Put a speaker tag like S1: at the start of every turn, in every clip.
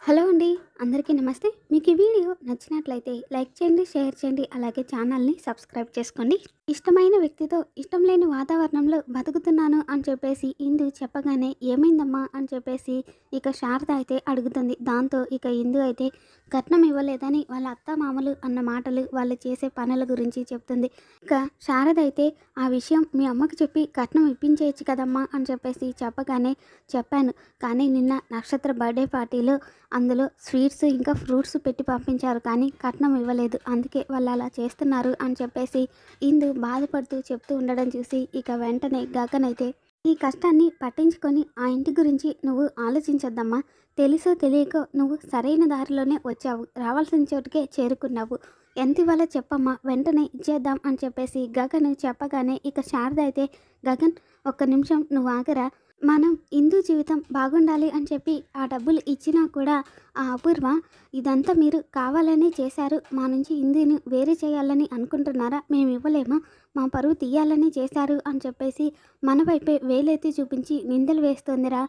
S1: Hello అండి. అందరికీ నమస్తే. మీకు ఈ వీడియో నచ్చినట్లయితే లైక్ చేయండి, షేర్ చేయండి. అలాగే ఛానల్‌ని సబ్స్క్రైబ్ చేసుకోండి. ఇష్టమైన వ్యక్తితో ఇష్టం లేని వాతావరణంలో బతుకుతున్నాను అని చెప్పేసి ఇందు చెప్పగానే ఏమైందమ్మా అని చెప్పేసి ఇక శారద అయితే అడుగుతుంది. దాంతో ఇక ఇందు అయితే కట్నం ఇవ్వలేదని వాళ్ళ అత్తమామలు అన్న మాటలు, వాళ్ళు చేసే పనుల గురించి చెప్తుంది. ఇక శారద అయితే ఆ విషయం మీ అమ్మకి చెప్పి కట్నం ఇప్పించేయచ్చు కదమ్మా అని చెప్పేసి చెప్పగానే చెప్పాను. కానీ నిన్న నక్షత్ర బర్త్‌డే పార్టీలో అందులో స్వీట్స్ ఇంకా ఫ్రూట్స్ పెట్టి పంపించారు, కానీ కట్నం ఇవ్వలేదు. అందుకే వాళ్ళు అలా చేస్తున్నారు అని చెప్పేసి ఇందు బాధపడుతూ చెప్తూ ఉండడం చూసి ఇక వెంటనే గగనైతే ఈ కష్టాన్ని పట్టించుకొని ఆ ఇంటి గురించి నువ్వు ఆలోచించొద్దమ్మా. తెలుసో తెలియకో నువ్వు సరైన దారిలోనే వచ్చావు, రావాల్సిన చోటుకే చేరుకున్నావు. ఎంత ఇవ్వాలో చెప్పమ్మా, వెంటనే ఇచ్చేద్దాం అని చెప్పేసి గగన్ చెప్పగానే ఇక శారద అయితే గగన్ ఒక్క నిమిషం నువ్వు ఆగరా, మనం ఇందు జీవితం బాగుండాలి అని చెప్పి ఆ డబ్బులు ఇచ్చినా కూడా ఆ అపూర్వ ఇదంతా మీరు కావాలని చేశారు, మా నుంచి ఇందుని వేరే చేయాలని అనుకుంటున్నారా, మేము ఇవ్వలేమా, మా పరువు తీయాలని చేశారు అని చెప్పేసి మన వైపే వేలెత్తి చూపించి నిందలు వేస్తుందిరా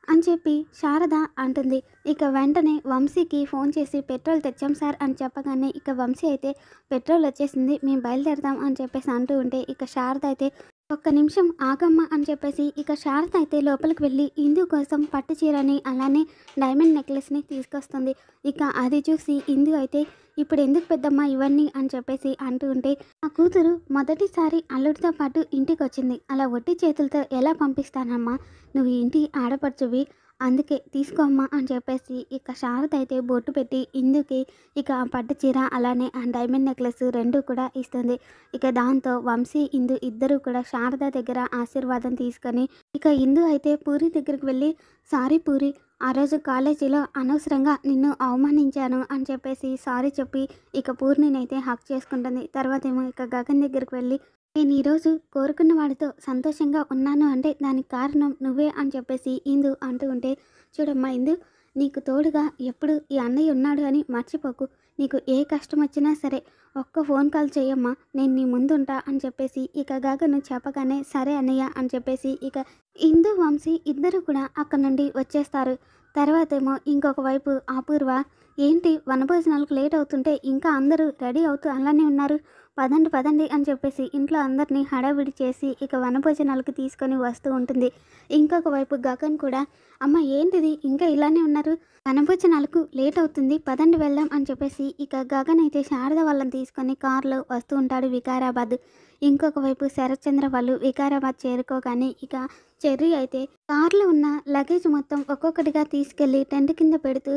S1: అని చెప్పి శారద అంటుంది. ఇక వెంటనే వంశీకి ఫోన్ చేసి పెట్రోల్ తెచ్చాం సార్ అని చెప్పగానే ఇక వంశీ అయితే పెట్రోల్ వచ్చేసింది, మేము బయలుదేరదాం అని చెప్పేసి అంటూ ఉంటే ఇక శారద అయితే ఒక్క నిమిషం ఆగమ్మ అని చెప్పేసి ఇక శారద అయితే లోపలికి వెళ్ళి ఇందు కోసం పట్టు చీరని అలానే డైమండ్ నెక్లెస్ని తీసుకొస్తుంది. ఇక అది చూసి ఇందు అయితే ఇప్పుడు ఎందుకు పెద్దమ్మ ఇవన్నీ అని చెప్పేసి అంటూ ఉంటే ఆ కూతురు మొదటిసారి అల్లుడితో పాటు ఇంటికి వచ్చింది, అలా ఒట్టి చేతులతో ఎలా పంపిస్తానమ్మా, నువ్వు ఇంటి ఆడపడుచువి, అందుకే తీసుకోమ్మా అని చెప్పేసి ఇక శారద అయితే బొట్టు పెట్టి ఇందుకి ఇక ఆ పట్టు చీర అలానే ఆ డైమండ్ నెక్లెస్ రెండు కూడా ఇస్తుంది. ఇక దాంతో వంశీ ఇందు ఇద్దరు కూడా శారద దగ్గర ఆశీర్వాదం తీసుకొని ఇక ఇందు అయితే పూరి దగ్గరికి వెళ్ళి సారీ పూరి, ఆ రోజు కాలేజీలో అనవసరంగా నిన్ను అవమానించాను అని చెప్పేసి సారీ చెప్పి ఇక పూర్ణినైతే హక్ చేసుకుంటుంది. తర్వాత ఏమో ఇక గగన్ దగ్గరికి వెళ్ళి నేను ఈరోజు కోరుకున్న వాడితో సంతోషంగా ఉన్నాను అంటే దానికి కారణం నువ్వే అని చెప్పేసి ఇందు అంటూ ఉంటే చూడమ్మా ఇందు, నీకు తోడుగా ఎప్పుడు ఈ అన్నయ్య ఉన్నాడు అని మర్చిపోకు, నీకు ఏ కష్టం వచ్చినా సరే ఒక్క ఫోన్ కాల్ చేయమ్మా, నేను నీ ముందుంటా అని చెప్పేసి ఇక గగను చెప్పగానే సరే అన్నయ్య అని చెప్పేసి ఇక ఇందు వంశీ ఇద్దరు కూడా అక్కడ నుండి వచ్చేస్తారు. తర్వాత ఏమో ఇంకొక వైపు అపూర్వ ఏంటి వనభోజనాలకు లేట్ అవుతుంటే ఇంకా అందరూ రెడీ అవుతూ అలానే ఉన్నారు, పదండి పదండి అని చెప్పేసి ఇంట్లో అందరినీ హడావిడి చేసి ఇక వనభోజనాలకు తీసుకొని వస్తూ ఉంటుంది. ఇంకొక వైపు గగన్ కూడా అమ్మ ఏంటిది ఇంకా ఇలానే ఉన్నారు, వనభోజనాలకు లేట్ అవుతుంది, పదండి వెళ్దాం అని చెప్పేసి ఇక గగన్ అయితే శారద వాళ్ళని తీసుకొని కారులో వస్తూ ఉంటాడు వికారాబాద్. ఇంకొక వైపు శరత్చంద్ర వాళ్ళు వికారాబాద్ చేరుకోగానే ఇక చెర్రీ అయితే కారులో ఉన్న లగేజ్ మొత్తం ఒక్కొక్కటిగా తీసుకెళ్లి టెంట్ కింద పెడుతూ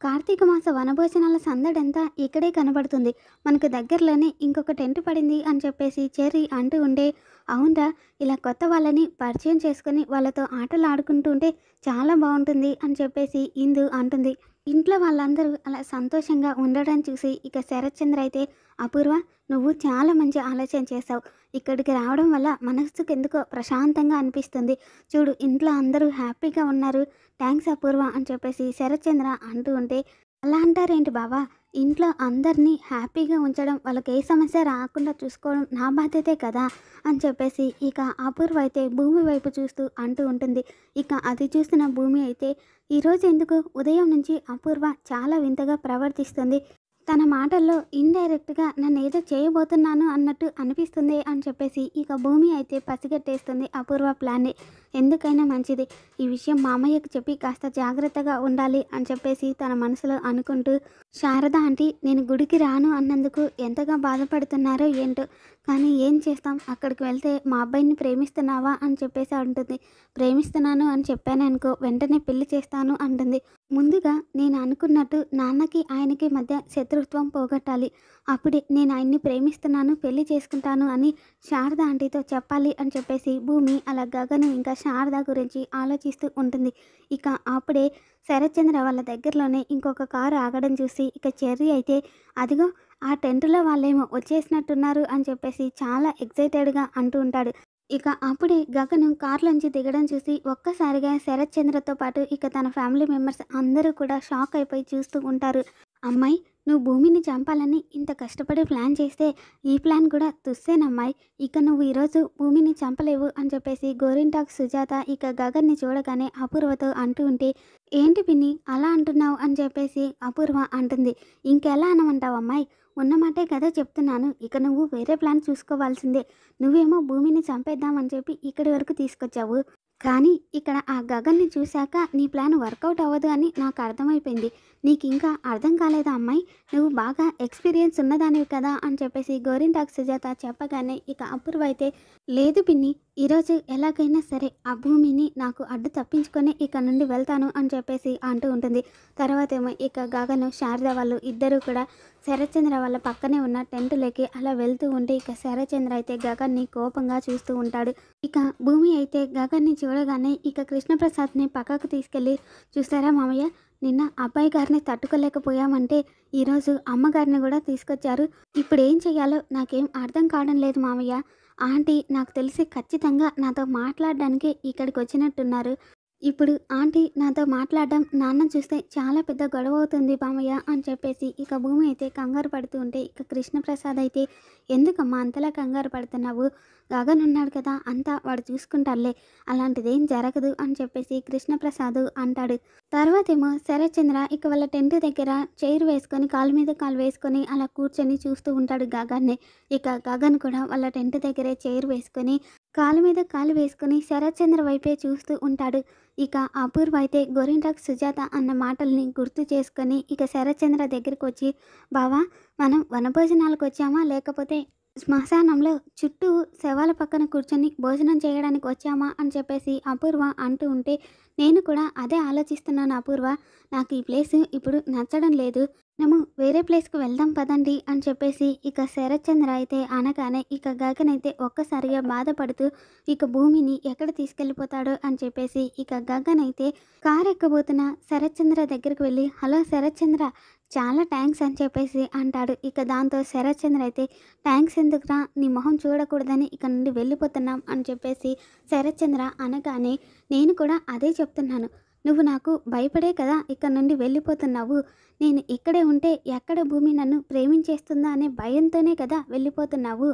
S1: కార్తీక మాస వనభోజనాల సందడంతా ఇక్కడే కనబడుతుంది, మనకు దగ్గరలోనే ఇంకొక టెంట్ పడింది అని చెప్పేసి చెర్రీ అంటూ ఉండే అవునరా, ఇలా కొత్త వాళ్ళని పరిచయం చేసుకొని వాళ్ళతో ఆటలు ఆడుకుంటూ ఉంటే చాలా బాగుంటుంది అని చెప్పేసి ఇందు అంటుంది. ఇంట్లో వాళ్ళందరూ అలా సంతోషంగా ఉండడం చూసి ఇక శరత్చంద్ర అయితే అపూర్వ నువ్వు చాలా మంచి ఆలోచన చేసావు, ఇక్కడికి రావడం వల్ల మనసుకు ఎందుకో ప్రశాంతంగా అనిపిస్తుంది, చూడు ఇంట్లో అందరూ హ్యాపీగా ఉన్నారు, థ్యాంక్స్ అపూర్వ అని చెప్పేసి శరత్చంద్ర అంటూ ఉంటే అలా అంటారేంటి బావా, ఇంట్లో అందరినీ హ్యాపీగా ఉంచడం, వాళ్ళకి ఏ సమస్య రాకుండా చూసుకోవడం నా బాధ్యతే కదా అని చెప్పేసి ఇక అపూర్వ అయితే భూమి వైపు చూస్తూ అంటూ ఉంటుంది. ఇక అది చూసిన భూమి అయితే ఈరోజు ఎందుకు ఉదయం నుంచి అపూర్వ చాలా వింతగా ప్రవర్తిస్తుంది, తన మాటల్లో ఇండైరెక్ట్గా నన్ను ఏదో చేయబోతున్నాను అన్నట్టు అనిపిస్తుంది అని చెప్పేసి ఇక భూమి అయితే పసిగట్టేస్తుంది అపూర్వ ప్లాన్ని. ఎందుకైనా మంచిది ఈ విషయం మామయ్యకు చెప్పి కాస్త జాగ్రత్తగా ఉండాలి అని చెప్పేసి తన మనసులో అనుకుంటూ శారద ఆంటీ నేను గుడికి రాను అన్నందుకు ఎంతగా బాధపడుతున్నారో ఏంటో, కానీ ఏం చేస్తాం, అక్కడికి వెళ్తే మా అబ్బాయిని ప్రేమిస్తున్నావా అని చెప్పేసి అంటుంది. ప్రేమిస్తున్నాను అని చెప్పాను అనుకో వెంటనే పెళ్లి చేస్తాను అంటుంది. ముందుగా నేను అనుకున్నట్టు నాన్నకి ఆయనకి మధ్య శత్రుత్వం పోగొట్టాలి, అప్పుడే నేను ఆయన్ని ప్రేమిస్తున్నాను పెళ్లి చేసుకుంటాను అని శారద ఆంటీతో చెప్పాలి అని చెప్పేసి భూమి అలా గగను ఇంకా శారద గురించి ఆలోచిస్తూ ఉంటుంది. ఇక అప్పుడే శరత్చంద్ర వాళ్ళ దగ్గరలోనే ఇంకొక కారు ఆగడం చూసి ఇక చెర్రీ అయితే అదిగో ఆ టెంట్లో వాళ్ళేమో వచ్చేసినట్టున్నారు అని చెప్పేసి చాలా ఎక్సైటెడ్గా అంటూ ఉంటాడు. ఇక అప్పుడే గగను కార్లోంచి దిగడం చూసి ఒక్కసారిగా శరత్చంద్రతో పాటు ఇక తన ఫ్యామిలీ మెంబర్స్ అందరూ కూడా షాక్ అయిపోయి చూస్తూ ఉంటారు. అమ్మాయి నువ్వు భూమిని చంపాలని ఇంత కష్టపడి ప్లాన్ చేస్తే ఈ ప్లాన్ కూడా తుస్సేనమ్మాయి. ఇక నువ్వు ఈరోజు భూమిని చంపలేవు అని చెప్పేసి గోరింటాకు సుజాత ఇక గగన్ని చూడగానే అపూర్వతో అంటూ ఉంటే, ఏంటి పిన్ని అలా అంటున్నావు అని చెప్పేసి అపూర్వ అంటుంది. ఇంకెలా అనమంటావు అమ్మాయి, ఉన్నమాటే కదా చెప్తున్నాను. ఇక నువ్వు వేరే ప్లాన్ చూసుకోవాల్సిందే. నువ్వేమో భూమిని చంపేద్దామని చెప్పి ఇక్కడి వరకు తీసుకొచ్చావు. కానీ ఇక్కడ ఆ గగన్ని చూశాక నీ ప్లాన్ వర్కౌట్ అవ్వదు అని నాకు అర్థమైపోయింది. నీకు ఇంకా అర్థం కాలేదా అమ్మాయి, నువ్వు బాగా ఎక్స్పీరియన్స్ ఉన్నదానివి కదా అని చెప్పేసి గోరింటాకు సుజాత చెప్పగానే ఇక అపూర్వ అయితే, లేదు పిన్ని, ఈరోజు ఎలాగైనా సరే ఆ భూమిని నాకు అడ్డు తప్పించుకొని ఇక నుండి వెళ్తాను అని చెప్పేసి అంటూ ఉంటుంది. తర్వాత ఏమో ఇక గగను శారద వాళ్ళు ఇద్దరు కూడా శరత్చంద్ర వాళ్ళ పక్కనే ఉన్న టెంటులోకి అలా వెళ్తూ ఉంటే ఇక శరత్చంద్ర అయితే గగన్ని కోపంగా చూస్తూ ఉంటాడు. ఇక భూమి అయితే గగన్ని చూడగానే ఇక కృష్ణప్రసాద్ని పక్కకు తీసుకెళ్ళి, చూస్తారా మామయ్య, నిన్న అబ్బాయి గారిని తట్టుకోలేకపోయామంటే ఈరోజు అమ్మగారిని కూడా తీసుకొచ్చారు. ఇప్పుడు ఏం చెయ్యాలో నాకేం అర్థం కావడం లేదు మామయ్య. ఆంటీ నాకు తెలిసి ఖచ్చితంగా నాతో మాట్లాడడానికి ఇక్కడికి వచ్చినట్టున్నారు. ఇప్పుడు ఆంటీ నాతో మాట్లాడడం నాన్న చూస్తే చాలా పెద్ద గొడవ అవుతుంది మామయ్య అని చెప్పేసి ఇక భూమి అయితే కంగారు పడుతూ ఉంటే ఇక కృష్ణప్రసాద్ అయితే, ఎందుకమ్మా అంతలా కంగారు పడుతున్నావు, గగన్ ఉన్నాడు కదా, అంతా వాడు చూసుకుంటాడులే, అలాంటిదేం జరగదు అని చెప్పేసి కృష్ణప్రసాద్ అంటాడు. తర్వాత ఏమో శరత్చంద్ర ఇక వాళ్ళ టెంట్ దగ్గర చైర్ వేసుకొని కాలు మీద కాలు వేసుకొని అలా కూర్చొని చూస్తూ ఉంటాడు గగన్ని. ఇక గగన్ కూడా వాళ్ళ టెంట్ దగ్గరే చైర్ వేసుకొని కాలు మీద కాలు వేసుకొని శరత్చంద్ర వైపే చూస్తూ ఉంటాడు. ఇక అపూర్వ అయితే గోరింటాకు సుజాత అన్న మాటల్ని గుర్తు చేసుకొని ఇక శరత్చంద్ర దగ్గరికి వచ్చి, బావా, మనం వనభోజనాలకు వచ్చామా లేకపోతే శ్మశానంలో చుట్టూ శవాల పక్కన కూర్చొని భోజనం చేయడానికి వచ్చామా అని చెప్పేసి అపూర్వ అంటూ ఉంటే, నేను కూడా అదే ఆలోచిస్తున్నాను అపూర్వ, నాకు ఈ ప్లేస్ ఇప్పుడు నచ్చడం లేదు, మేము వేరే ప్లేస్కి వెళ్దాం పదండి అని చెప్పేసి ఇక శరత్చంద్ర అయితే అనగానే ఇక గగన్ అయితే ఒక్కసారిగా బాధపడుతూ ఇక భూమిని ఎక్కడ తీసుకెళ్ళిపోతాడో అని చెప్పేసి ఇక గగన్ అయితే కారు ఎక్కబోతున్న శరత్చంద్ర దగ్గరికి వెళ్ళి, హలో శరత్చంద్ర, చాలా థ్యాంక్స్ అని చెప్పేసి అంటాడు. ఇక దాంతో శరత్చంద్ర అయితే, థ్యాంక్స్ ఎందుకురా, నీ మొహం చూడకూడదని ఇక నుండి వెళ్ళిపోతున్నాం అని చెప్పేసి శరత్చంద్ర అనగానే, నేను కూడా అదే చెప్తున్నాను, నువ్వు నాకు భయపడే కదా ఇక్కడ నుండి వెళ్ళిపోతున్నావు, నేను ఇక్కడే ఉంటే ఎక్కడ భూమి నన్ను ప్రేమించేస్తుందా అనే భయంతోనే కదా వెళ్ళిపోతున్నావు,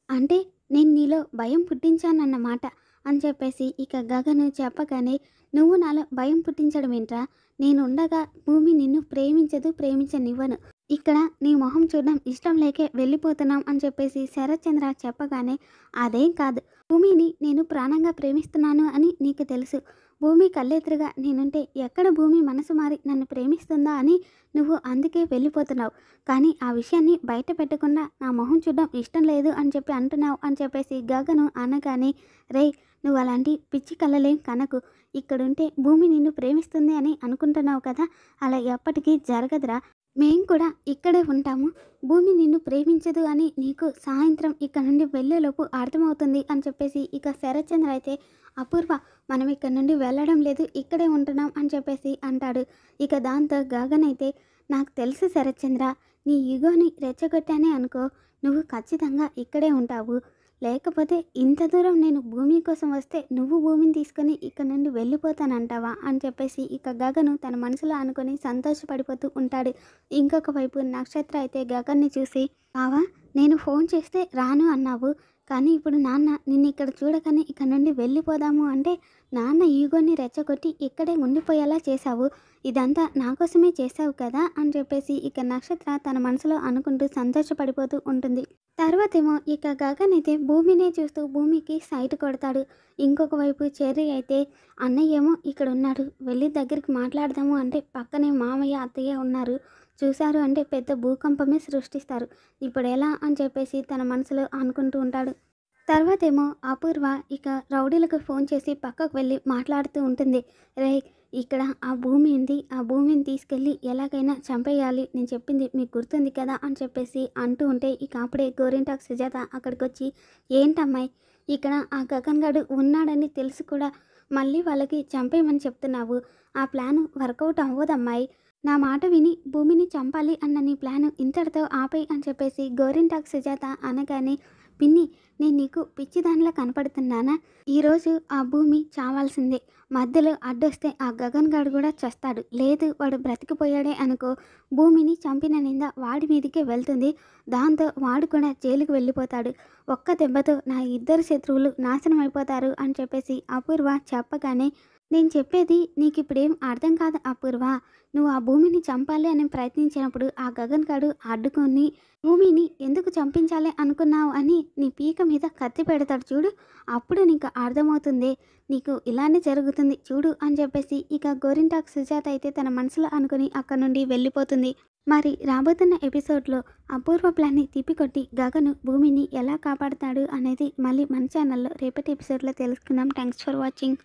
S1: అంటే నేను నీలో భయం పుట్టించానన్నమాట అని చెప్పేసి ఇక గగను చెప్పగానే, నువ్వు నాలో భయం పుట్టించడం ఏంట్రా, నేను ఉండగా భూమి నిన్ను ప్రేమించదు, ప్రేమించనివ్వను, ఇక్కడ నీ మొహం చూడడం ఇష్టం లేకే వెళ్ళిపోతున్నాం అని చెప్పేసి శరత్చంద్ర చెప్పగానే, అదేం కాదు, భూమిని నేను ప్రాణంగా ప్రేమిస్తున్నాను అని నీకు తెలుసు, భూమి కళ్ళెదురుగా నేనుంటే ఎక్కడ భూమి మనసు మారి నన్ను ప్రేమిస్తుందా అని నువ్వు అందుకే వెళ్ళిపోతున్నావు, కానీ ఆ విషయాన్ని బయట పెట్టకుండా నా మొహం చూడడం ఇష్టం లేదు అని చెప్పి అంటున్నావు అని చెప్పేసి గగను అనగానే, రేయ్, నువ్వు అలాంటి పిచ్చి కళ్ళలేం కనకు, ఇక్కడుంటే భూమి నిన్ను ప్రేమిస్తుంది అని అనుకుంటున్నావు కదా, అలా ఎప్పటికీ జరగదురా, మేం కూడా ఇక్కడే ఉంటాము, భూమి నిన్ను ప్రేమించదు అని నీకు సాయంత్రం ఇక్కడ నుండి వెళ్ళేలోపు అర్థమవుతుంది అని చెప్పేసి ఇక శరత్చంద్ర అయితే, అపూర్వ, మనం ఇక్కడ నుండి వెళ్ళడం లేదు, ఇక్కడే ఉంటున్నాం అని చెప్పేసి అంటాడు. ఇక దాంతో గగన్ అయితే, నాకు తెలుసు శరత్చంద్ర, నీ ఈగోని రెచ్చగొట్టానే అనుకో, నువ్వు ఖచ్చితంగా ఇక్కడే ఉంటావు, లేకపోతే ఇంత దూరం నేను భూమి కోసం వస్తే నువ్వు భూమిని తీసుకొని ఇక్కడ నుండి వెళ్ళిపోతానంటావా అని చెప్పేసి ఇక గగను తన మనసులో అనుకొని సంతోషపడిపోతూ ఉంటాడు. ఇంకొక వైపు నక్షత్ర అయితే గగన్ని చూసి, బావా, నేను ఫోన్ చేస్తే రాను అన్నావు, కానీ ఇప్పుడు నాన్న నిన్ను ఇక్కడ చూడగానే ఇక్కడ నుండి వెళ్ళిపోదాము అంటే నాన్న ఈగోని రెచ్చగొట్టి ఇక్కడే ఉండిపోయేలా చేశావు, ఇదంతా నా కోసమే చేశావు కదా అని చెప్పేసి ఇక నక్షత్ర తన మనసులో అనుకుంటూ సంతోషపడిపోతూ ఉంటుంది. తర్వాతేమో ఇక గగన్ అయితే భూమినే చూస్తూ భూమికి సైట్ కొడతాడు. ఇంకొక వైపు చెర్రీ అయితే, అన్నయ్య ఏమో ఇక్కడ ఉన్నాడు, వెళ్ళి దగ్గరికి మాట్లాడదాము అంటే పక్కనే మామయ్య అత్తయ్య ఉన్నారు, చూశారు అంటే పెద్ద భూకంపమే సృష్టిస్తారు, ఇప్పుడు ఎలా అని చెప్పేసి తన మనసులో అనుకుంటూ ఉంటాడు. తర్వాతేమో అపూర్వ ఇక రౌడీలకు ఫోన్ చేసి పక్కకు వెళ్ళి మాట్లాడుతూ ఉంటుంది. రే, ఇక్కడ ఆ భూమి ఉంది, ఆ భూమిని తీసుకెళ్ళి ఎలాగైనా చంపేయాలి, నేను చెప్పింది మీకు గుర్తుంది కదా అని చెప్పేసి అంటూ ఉంటే ఇక అప్పుడే గోరింటాకు సుజాత అక్కడికి వచ్చి, ఏంటమ్మాయి, ఇక్కడ ఆ గగన్ గడు ఉన్నాడని తెలుసు కూడా మళ్ళీ వాళ్ళకి చంపేయమని చెప్తున్నావు, ఆ ప్లాను వర్కౌట్ అవ్వదమ్మాయి, నా మాట విని భూమిని చంపాలి అన్న నీ ప్లాను ఇంతటితో ఆపేయి అని చెప్పేసి గోరింటాకు సుజాత అనగానే, పిన్ని, నేను నీకు పిచ్చిదానిలా కనపడుతున్నానా? ఈరోజు ఆ భూమి చావాల్సిందే. మధ్యలో అడ్డొస్తే ఆ గగన్ గాడు కూడా చస్తాడు. లేదు వాడు బ్రతికిపోయాడే అనుకో, భూమిని చంపిన నింద వాడి మీదకే వెళ్తుంది. దాంతో వాడు కూడా జైలుకి వెళ్ళిపోతాడు. ఒక్క దెబ్బతో నా ఇద్దరు శత్రువులు నాశనం అయిపోతారు అని చెప్పేసి అపూర్వ చెప్పగానే, నేను చెప్పేది నీకు ఇప్పుడేం అర్థం కాదు అపూర్వ. నువ్వు ఆ భూమిని చంపాలి అని ప్రయత్నించినప్పుడు ఆ గగన్ గాడు అడ్డుకొని భూమిని ఎందుకు చంపించాలి అనుకున్నావు అని నీ పీక మీద కత్తి పెడతాడు చూడు, అప్పుడు నీకు అర్థమవుతుంది. నీకు ఇలానే జరుగుతుంది చూడు అని చెప్పేసి ఇక గోరింటాకు సుజాత అయితే తన మనసులో అనుకుని అక్కడ నుండి వెళ్ళిపోతుంది. మరి రాబోతున్న ఎపిసోడ్లో అపూర్వ ప్లాన్ని తిప్పికొట్టి గగను భూమిని ఎలా కాపాడుతాడు అనేది మళ్ళీ మన ఛానల్లో రేపటి ఎపిసోడ్లో తెలుసుకుందాం. Thanks for watching.